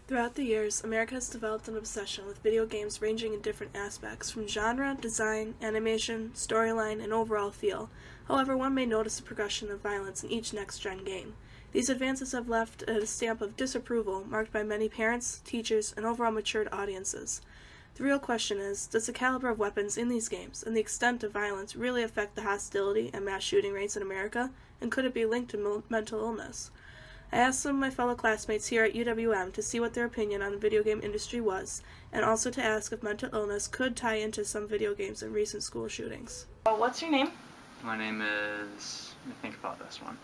Throughout the years, America has developed an obsession with video games ranging in different aspects, from genre, design, animation, storyline, and overall feel. However, one may notice a progression of violence in each next-gen game. These advances have left a stamp of disapproval marked by many parents, teachers, and overall matured audiences. The real question is, does the caliber of weapons in these games and the extent of violence really affect the hostility and mass shooting rates in America, and could it be linked to mental illness? I asked some of my fellow classmates here at UWM to see what their opinion on the video game industry was, and also to ask if mental illness could tie into some video games and recent school shootings. What's your name? My name is... Let me think about this one.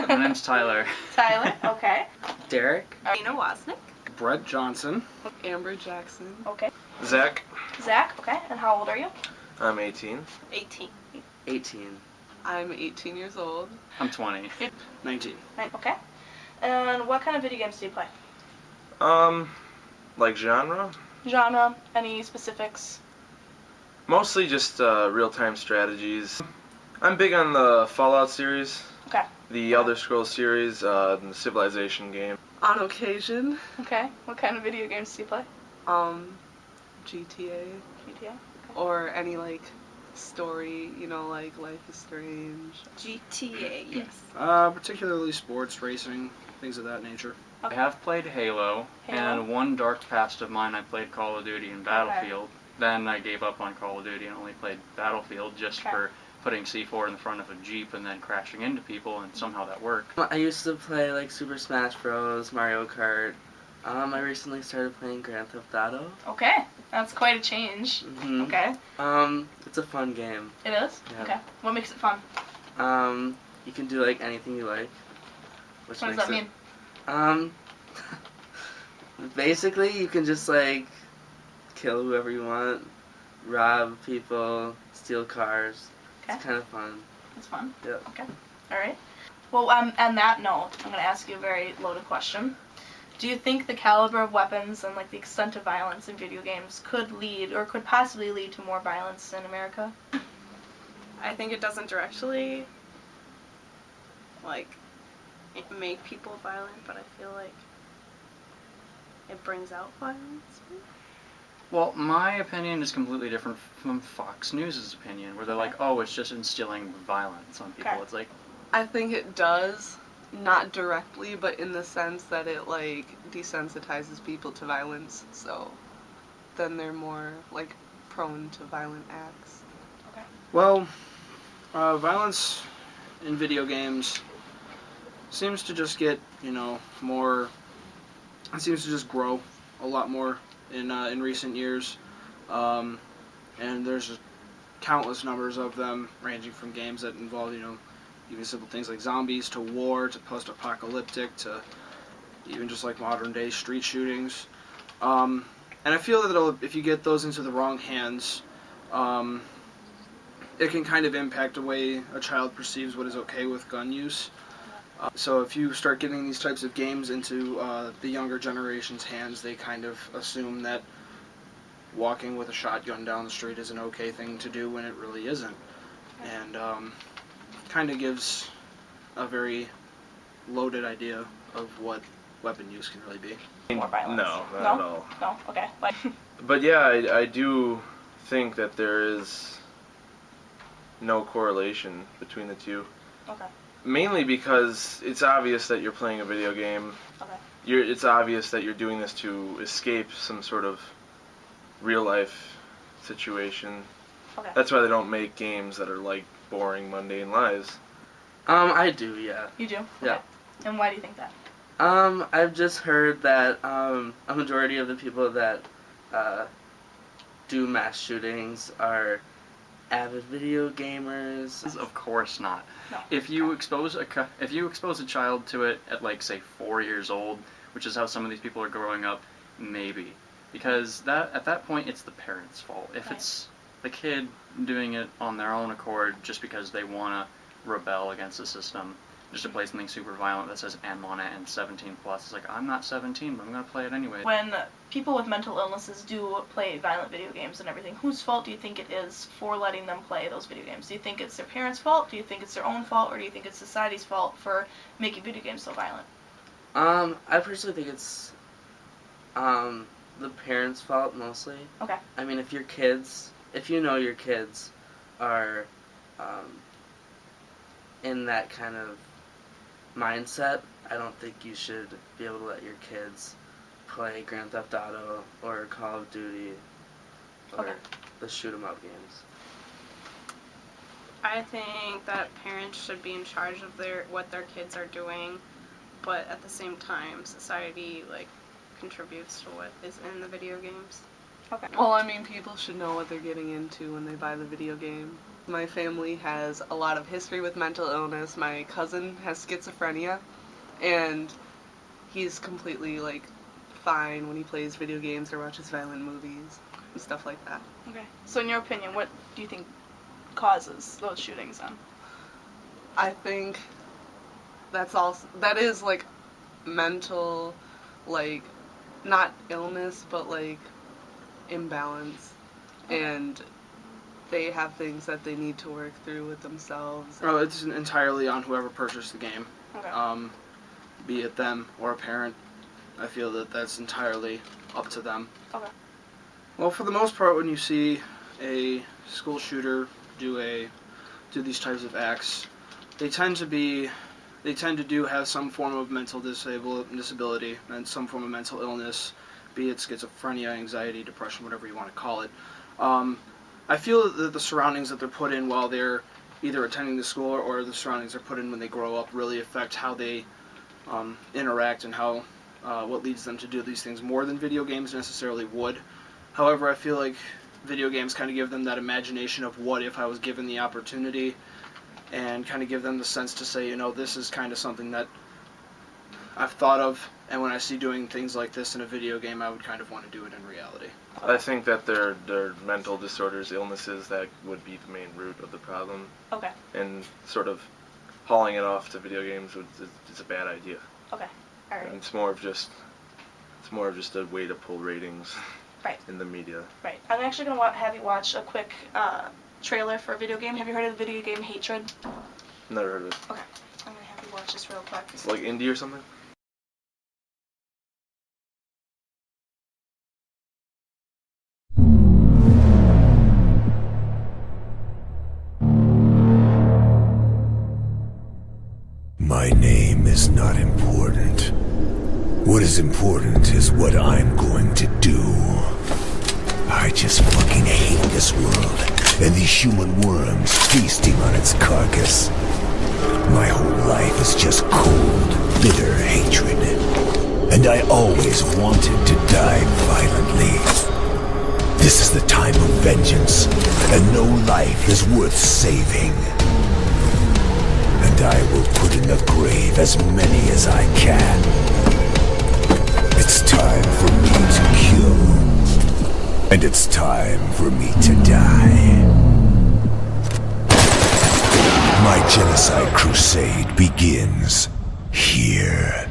My name's Tyler. Tyler, okay. Derek. Nina Wasnick. Brett Johnson. Amber Jackson. Okay. Zach. Zach, okay. And how old are you? I'm 18. 18. 18. I'm 18 years old. I'm 20. 19. Okay. And what kind of video games do you play? Like genre? Genre, any specifics? Mostly just real-time strategies. I'm big on the Fallout series. Okay. The Elder Scrolls series, the Civilization game. On occasion, Okay. What kind of video games do you play? GTA, GTA? or any like story, like Life is Strange. GTA, yes. Particularly sports, racing, things of that nature. I have played Halo, Halo. and one dark past of mine I played Call of Duty and Battlefield. Then I gave up on Call of Duty and only played Battlefield just Okay. for putting C4 in the front of a Jeep and then crashing into people, and somehow that worked. I used to play like Super Smash Bros, Mario Kart. I recently started playing Grand Theft Auto. Okay. That's quite a change. Mm-hmm. Okay. It's a fun game. It is? Yeah. Okay. What makes it fun? You can do like anything you like. Which What does makes that mean? Basically you can just like kill whoever you want, rob people, steal cars. Okay. It's kind of fun. It's fun? Yep. Okay. Alright. Well, on that note, I'm going to ask you a very loaded question. Do you think the caliber of weapons and like the extent of violence in video games could lead, or could possibly lead to more violence in America? I think it doesn't directly, make people violent, but I feel like it brings out violence. Well, my opinion is completely different from Fox News' opinion, where they're like, oh, it's just instilling violence on people. Okay. It's like, I think it does, not directly, but in the sense that it desensitizes people to violence, so then they're more prone to violent acts. Well, violence in video games seems to just get, more... It seems to just grow a lot more in recent years. And there's countless numbers of them, ranging from games that involve, even simple things like zombies to war to post-apocalyptic to even just like modern-day street shootings. And I feel that if you get those into the wrong hands, it can kind of impact the way a child perceives what is okay with gun use. So if you start getting these types of games into the younger generation's hands, they kind of assume that walking with a shotgun down the street is an okay thing to do when it really isn't. And kind of gives a very loaded idea of what weapon use can really be. More violence? No, not at all. No? Okay. But yeah, I do think that there is no correlation between the two. Okay. Mainly because it's obvious that you're playing a video game. Okay. It's obvious that you're doing this to escape some sort of real-life situation. Okay. That's why they don't make games that are like boring, mundane lives. I do, yeah. You do? Yeah. Okay. And why do you think that? I've just heard that a majority of the people that do mass shootings are avid video gamers. of course not. No. If you expose a child to it at say 4 years old, which is how some of these people are growing up, maybe, because at that point it's the parents' fault. If Right. it's the kid doing it on their own accord just because they want to rebel against the system, just to play something super violent that says M on it and 17 plus, it's like, I'm not 17, but I'm gonna play it anyway. When people with mental illnesses do play violent video games and everything, whose fault do you think it is for letting them play those video games? Do you think it's their parents' fault? Do you think it's their own fault? Or do you think it's society's fault for making video games so violent? I personally think it's The parents' fault mostly. Okay. I mean, if you know your kids are in that kind of mindset, I don't think you should be able to let your kids play Grand Theft Auto or Call of Duty or Okay. the shoot 'em up games. I think that parents should be in charge of what their kids are doing, but at the same time, society contributes to what is in the video games. Okay. Well, I mean, people should know what they're getting into when they buy the video game. My family has a lot of history with mental illness. My cousin has schizophrenia, and he's completely, fine when he plays video games or watches violent movies and stuff like that. Okay. So in your opinion, what do you think causes those shootings then? I think that is, mental, not illness, but, imbalance. And they have things that they need to work through with themselves. Oh, it's entirely on whoever purchased the game. Okay. Be it them or a parent. I feel that that's entirely up to them. Okay. Well, for the most part, when you see a school shooter do these types of acts, they tend to have some form of mental disability and some form of mental illness, be it schizophrenia, anxiety, depression, whatever you want to call it. I feel that the surroundings that they're put in while they're either attending the school or the surroundings they're put in when they grow up really affect how they interact and how what leads them to do these things more than video games necessarily would. However, I feel like video games kind of give them that imagination of what if I was given the opportunity, and kind of give them the sense to say, this is kind of something that I've thought of, and when I see doing things like this in a video game, I would kind of want to do it in reality. I think that they're mental disorders, illnesses, that would be the main root of the problem. Okay. And sort of hauling it off to video games is a bad idea. Okay. All right. And it's more of just a way to pull ratings. Right. In the media. Right. I'm actually going to have you watch a quick trailer for a video game. Have you heard of the video game Hatred? Never heard of it. Okay. I'm going to have you watch this real quick. It's like indie or something? My name is not important. What is important is what I'm going to do. I just fucking hate this world and these human worms feasting on its carcass. My whole life is just cold, bitter hatred. And I always wanted to die violently. This is the time of vengeance, and no life is worth saving. And I will put in the grave as many as I can. It's time for me to kill. And it's time for me to die. My genocide crusade begins here.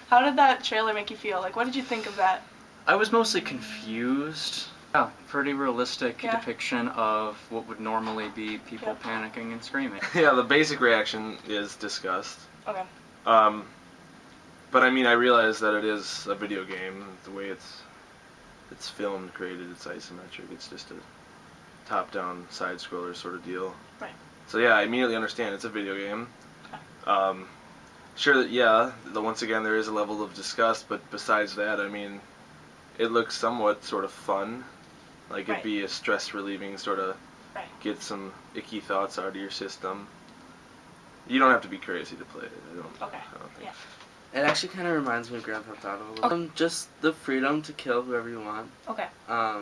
How did that trailer make you feel? What did you think of that? I was mostly confused. Yeah, pretty realistic Yeah. depiction of what would normally be people Yep. panicking and screaming. Yeah, the basic reaction is disgust. Okay. But I mean, I realize that it is a video game. The way it's filmed, created, it's isometric. It's just a top-down side-scroller sort of deal. Right. So yeah, I immediately understand it's a video game. Sure that once again there is a level of disgust, but besides that, I mean, it looks somewhat sort of fun. Like Right. it'd be a stress-relieving sort of Right. get some icky thoughts out of your system. You don't have to be crazy to play it. I don't Okay. think. Yeah. It actually kind of reminds me of Grand Theft Auto a little. Just the freedom to kill whoever you want. Okay. I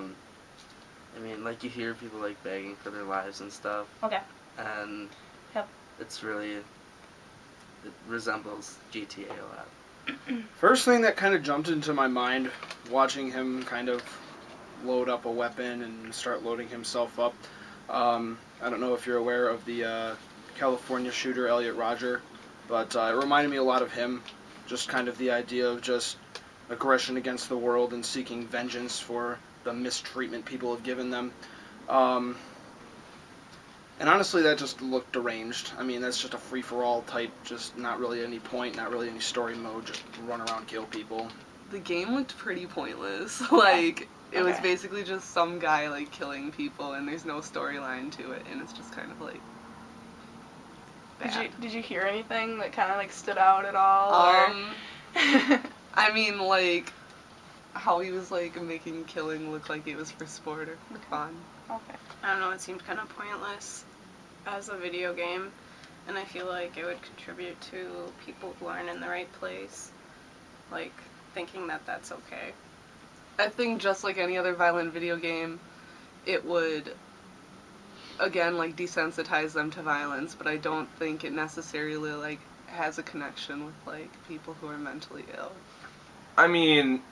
mean, you hear people begging for their lives and stuff. Okay. And Yep. It's really, it resembles GTA a lot. First thing that kind of jumped into my mind watching him kind of load up a weapon and start loading himself up. I don't know if you're aware of the California shooter Elliot Rodger, but it reminded me a lot of him. Just kind of the idea of just aggression against the world and seeking vengeance for the mistreatment people have given them. And honestly, that just looked deranged. I mean, that's just a free-for-all type, just not really any point, not really any story mode, just run around, kill people. The game looked pretty pointless. Like, it was Okay. basically just some guy, like, killing people, and there's no storyline to it, and it's just kind of, like, bad. Did you hear anything that kind of like stood out at all? Or? I mean, like, how he was, like, making killing look like it was for sport or for fun. Okay. I don't know, it seemed kind of pointless as a video game, and I feel like it would contribute to people who aren't in the right place, like, thinking that that's okay. I think just like any other violent video game, it would, again, like, desensitize them to violence, but I don't think it necessarily, like, has a connection with, like, people who are mentally ill. I mean,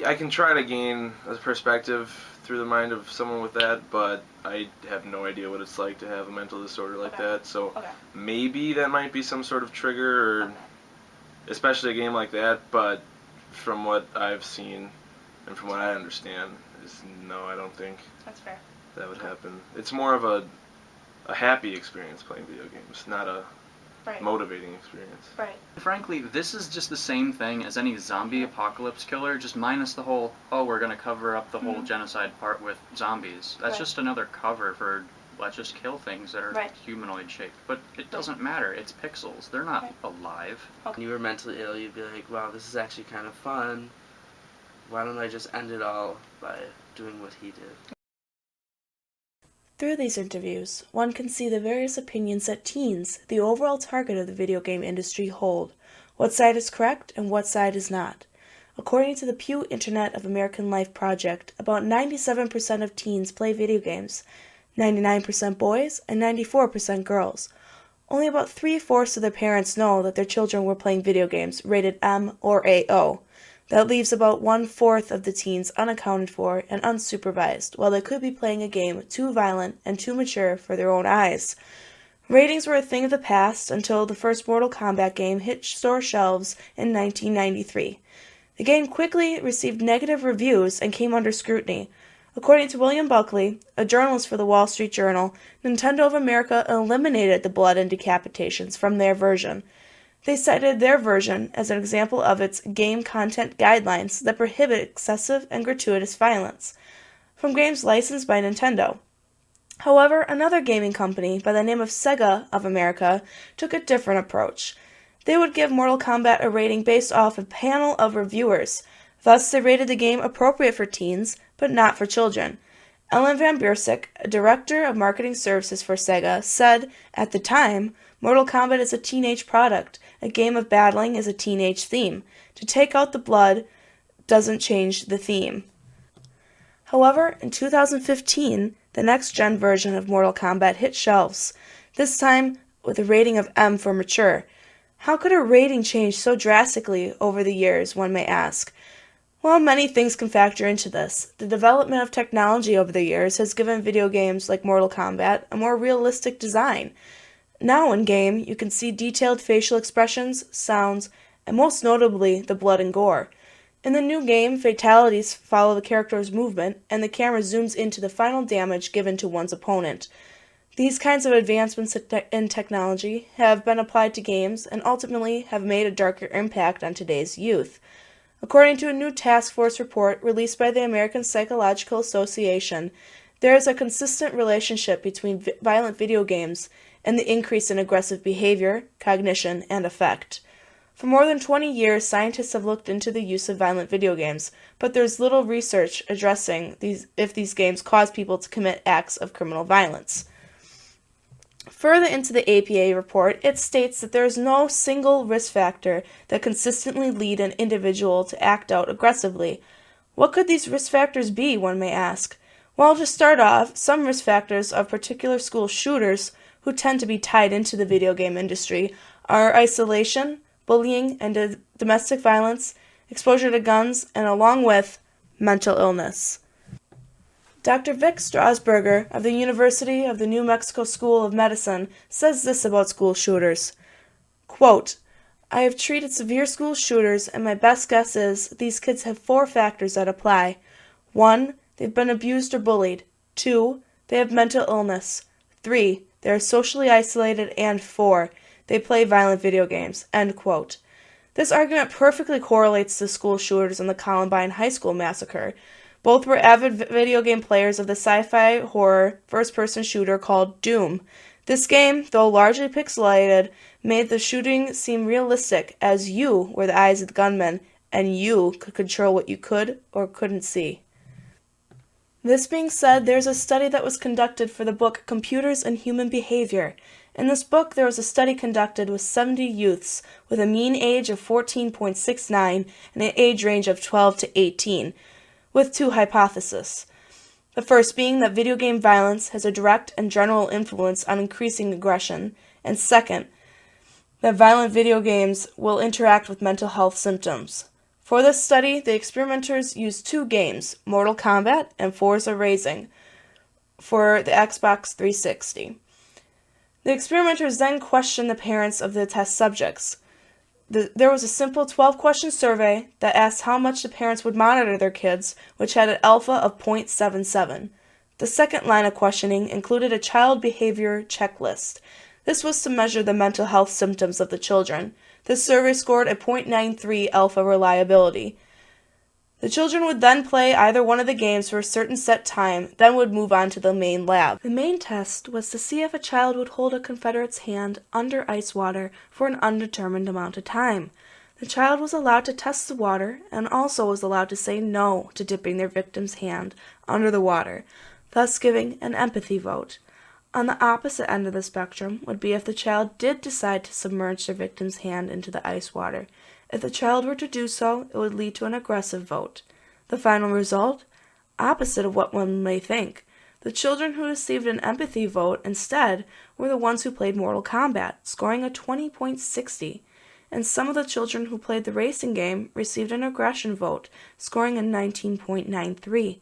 I can try to gain a perspective through the mind of someone with that, but I have no idea what it's like to have a mental disorder like Okay. that. So Okay. maybe that might be some sort of trigger, or especially a game like that. But from what I've seen and from what I understand, is no, I don't think That's fair. that would happen. It's more of a happy experience playing video games, not a Right. motivating experience. Right. Frankly, this is just the same thing as any zombie apocalypse killer, just minus the whole, oh, we're going to cover up the whole genocide part with zombies. That's Right. just another cover for, let's just kill things that are Right. humanoid shaped. But it doesn't matter. It's pixels. They're not Right. alive. When you were mentally ill, you'd be like, wow, this is actually kind of fun. Why don't I just end it all by doing what he did? Through these interviews, one can see the various opinions that teens, the overall target of the video game industry, hold. What side is correct and what side is not. According to the Pew Internet of American Life project, about 97% of teens play video games, 99% boys and 94% girls. Only about 3/4 of their parents know that their children were playing video games rated M or AO. That leaves about 1/4 of the teens unaccounted for and unsupervised, while they could be playing a game too violent and too mature for their own eyes. Ratings were a thing of the past until the first Mortal Kombat game hit store shelves in 1993. The game quickly received negative reviews and came under scrutiny. According to William Buckley, a journalist for the Wall Street Journal, Nintendo of America eliminated the blood and decapitations from their version. They cited their version as an example of its game content guidelines that prohibit excessive and gratuitous violence from games licensed by Nintendo. However, another gaming company by the name of Sega of America took a different approach. They would give Mortal Kombat a rating based off a panel of reviewers. Thus, they rated the game appropriate for teens, but not for children. Ellen Van Biersik, a director of marketing services for Sega, said, at the time, Mortal Kombat is a teenage product. A game of battling is a teenage theme. To take out the blood doesn't change the theme. However, in 2015, the next-gen version of Mortal Kombat hit shelves, this time with a rating of M for mature. How could a rating change so drastically over the years, one may ask? Well, many things can factor into this. The development of technology over the years has given video games like Mortal Kombat a more realistic design. Now in-game, you can see detailed facial expressions, sounds, and most notably, the blood and gore. In the new game, fatalities follow the character's movement, and the camera zooms into the final damage given to one's opponent. These kinds of advancements in technology have been applied to games and ultimately have made a darker impact on today's youth. According to a new task force report released by the American Psychological Association, there is a consistent relationship between violent video games and the increase in aggressive behavior, cognition, and affect. For more than 20 years, scientists have looked into the use of violent video games, but there's little research addressing if these games cause people to commit acts of criminal violence. Further into the APA report, it states that there is no single risk factor that consistently lead an individual to act out aggressively. What could these risk factors be, one may ask? Well, to start off, some risk factors of particular school shooters who tend to be tied into the video game industry are isolation, bullying, and domestic violence, exposure to guns, and along with mental illness. Dr. Vic Strasberger of the University of the New Mexico School of Medicine says this about school shooters. Quote, I have treated severe school shooters, and my best guess is these kids have 4 factors that apply. 1. They've been abused or bullied. 2. They have mental illness. 3. They are socially isolated. And 4. They play violent video games. End quote. This argument perfectly correlates to school shooters in the Columbine High School massacre. Both were avid video game players of the sci-fi horror first-person shooter called Doom. This game, though largely pixelated, made the shooting seem realistic, as you were the eyes of the gunman, and you could control what you could or couldn't see. This being said, there's a study that was conducted for the book Computers and Human Behavior. In this book, there was a study conducted with 70 youths with a mean age of 14.69 and an age range of 12 to 18, with 2 hypotheses. The first being that video game violence has a direct and general influence on increasing aggression, and second, that violent video games will interact with mental health symptoms. For this study, the experimenters used 2 games, Mortal Kombat and Forza Racing, for the Xbox 360. The experimenters then questioned the parents of the test subjects. There was a simple 12-question survey that asked how much the parents would monitor their kids, which had an alpha of 0.77. The second line of questioning included a child behavior checklist. This was to measure the mental health symptoms of the children. This survey scored a 0.93 alpha reliability. The children would then play either one of the games for a certain set time, then would move on to the main lab. The main test was to see if a child would hold a Confederate's hand under ice water for an undetermined amount of time. The child was allowed to test the water and also was allowed to say no to dipping their victim's hand under the water, thus giving an empathy vote. On the opposite end of the spectrum would be if the child did decide to submerge their victim's hand into the ice water. If the child were to do so, it would lead to an aggressive vote. The final result? Opposite of what one may think. The children who received an empathy vote instead were the ones who played Mortal Kombat, scoring a 20.60. And some of the children who played the racing game received an aggression vote, scoring a 19.93.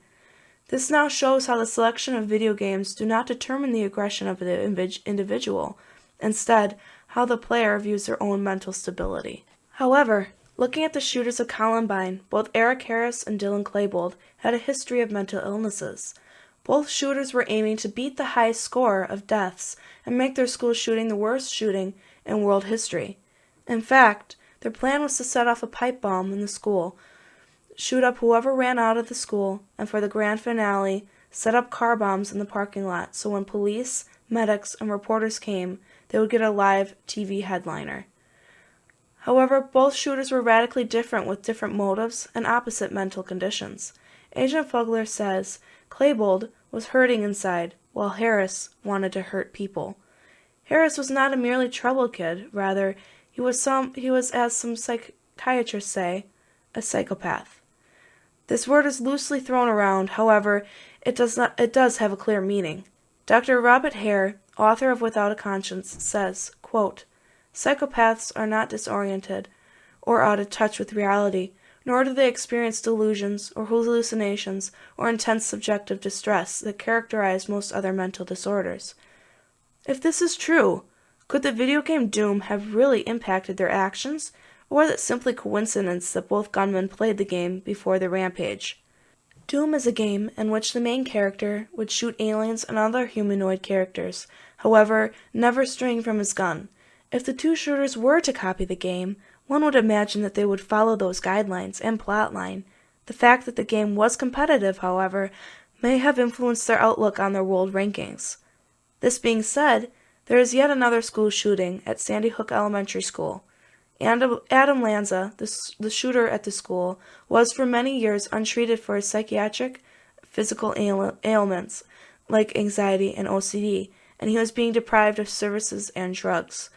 This now shows how the selection of video games do not determine the aggression of the individual. Instead, how the player views their own mental stability. However, looking at the shooters of Columbine, both Eric Harris and Dylan Klebold had a history of mental illnesses. Both shooters were aiming to beat the high score of deaths and make their school shooting the worst shooting in world history. In fact, their plan was to set off a pipe bomb in the school, shoot up whoever ran out of the school, and for the grand finale, set up car bombs in the parking lot so when police, medics, and reporters came, they would get a live TV headliner. However, both shooters were radically different with different motives and opposite mental conditions. Agent Fugler says Klebold was hurting inside, while Harris wanted to hurt people. Harris was not a merely troubled kid, rather, he was, as some psychiatrists say, a psychopath. This word is loosely thrown around, however, it does have a clear meaning. Dr. Robert Hare, author of Without a Conscience, says, quote, psychopaths are not disoriented or out of touch with reality, nor do they experience delusions or hallucinations or intense subjective distress that characterize most other mental disorders. If this is true, could the video game Doom have really impacted their actions, or was it simply coincidence that both gunmen played the game before their rampage? Doom is a game in which the main character would shoot aliens and other humanoid characters, however, never straying from his gun. If the 2 shooters were to copy the game, one would imagine that they would follow those guidelines and plotline. The fact that the game was competitive, however, may have influenced their outlook on their world rankings. This being said, there is yet another school shooting at Sandy Hook Elementary School. Adam Lanza, the shooter at the school, was for many years untreated for his psychiatric, physical ailments, like anxiety and OCD, and he was being deprived of services and drugs.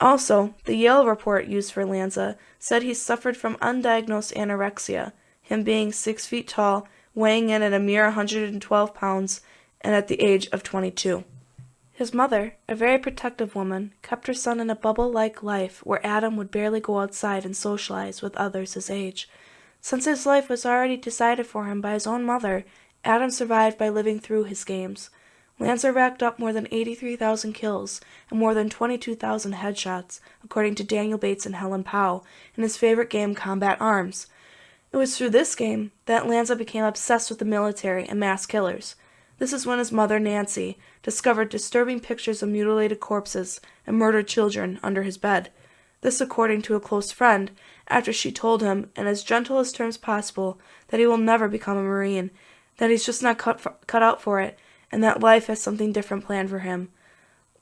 Also, the Yale report used for Lanza said he suffered from undiagnosed anorexia, him being 6 feet tall, weighing in at a mere 112 pounds, and at the age of 22. His mother, a very protective woman, kept her son in a bubble-like life where Adam would barely go outside and socialize with others his age. Since his life was already decided for him by his own mother, Adam survived by living through his games. Lanza racked up more than 83,000 kills and more than 22,000 headshots, according to Daniel Bates and Helen Powell, in his favorite game Combat Arms. It was through this game that Lanza became obsessed with the military and mass killers. This is when his mother, Nancy, discovered disturbing pictures of mutilated corpses and murdered children under his bed. This according to a close friend, after she told him, in as gentle as terms possible, that he will never become a Marine, that he's just not cut out for it, and that life has something different planned for him.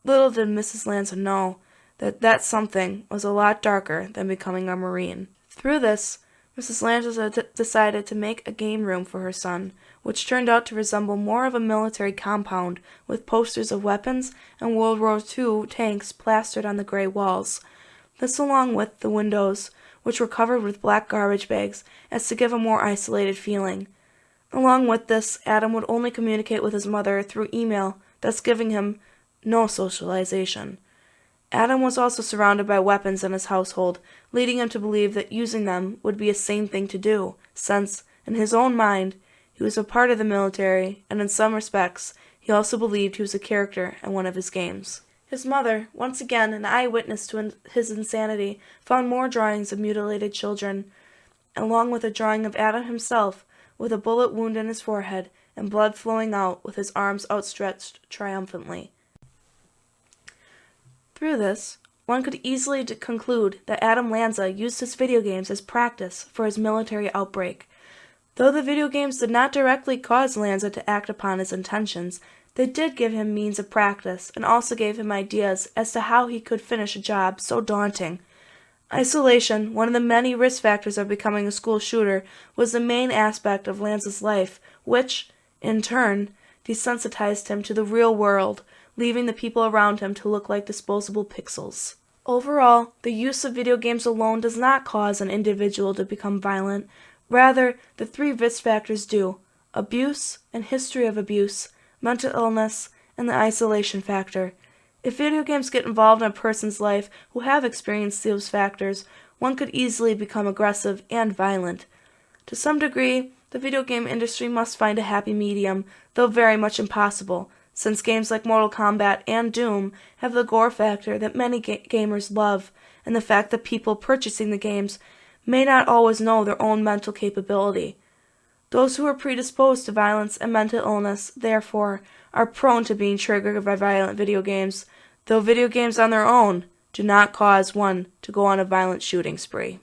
Little did Mrs. Lanza know that something was a lot darker than becoming a Marine. Through this, Mrs. Lanza decided to make a game room for her son, which turned out to resemble more of a military compound with posters of weapons and World War II tanks plastered on the gray walls. This along with the windows, which were covered with black garbage bags, as to give a more isolated feeling. Along with this, Adam would only communicate with his mother through email, thus giving him no socialization. Adam was also surrounded by weapons in his household, leading him to believe that using them would be a sane thing to do, since, in his own mind, he was a part of the military, and in some respects, he also believed he was a character in one of his games. His mother, once again an eyewitness to his insanity, found more drawings of mutilated children, along with a drawing of Adam himself, with a bullet wound in his forehead and blood flowing out with his arms outstretched triumphantly. Through this, one could easily conclude that Adam Lanza used his video games as practice for his military outbreak. Though the video games did not directly cause Lanza to act upon his intentions, they did give him means of practice and also gave him ideas as to how he could finish a job so daunting. Isolation, one of the many risk factors of becoming a school shooter, was the main aspect of Lanza's life, which, in turn, desensitized him to the real world, leaving the people around him to look like disposable pixels. Overall, the use of video games alone does not cause an individual to become violent. Rather, the three risk factors do: abuse and history of abuse, mental illness, and the isolation factor. If video games get involved in a person's life who have experienced those factors, one could easily become aggressive and violent. To some degree, the video game industry must find a happy medium, though very much impossible, since games like Mortal Kombat and Doom have the gore factor that many gamers love, and the fact that people purchasing the games may not always know their own mental capability. Those who are predisposed to violence and mental illness, therefore, are prone to being triggered by violent video games, though video games on their own do not cause one to go on a violent shooting spree.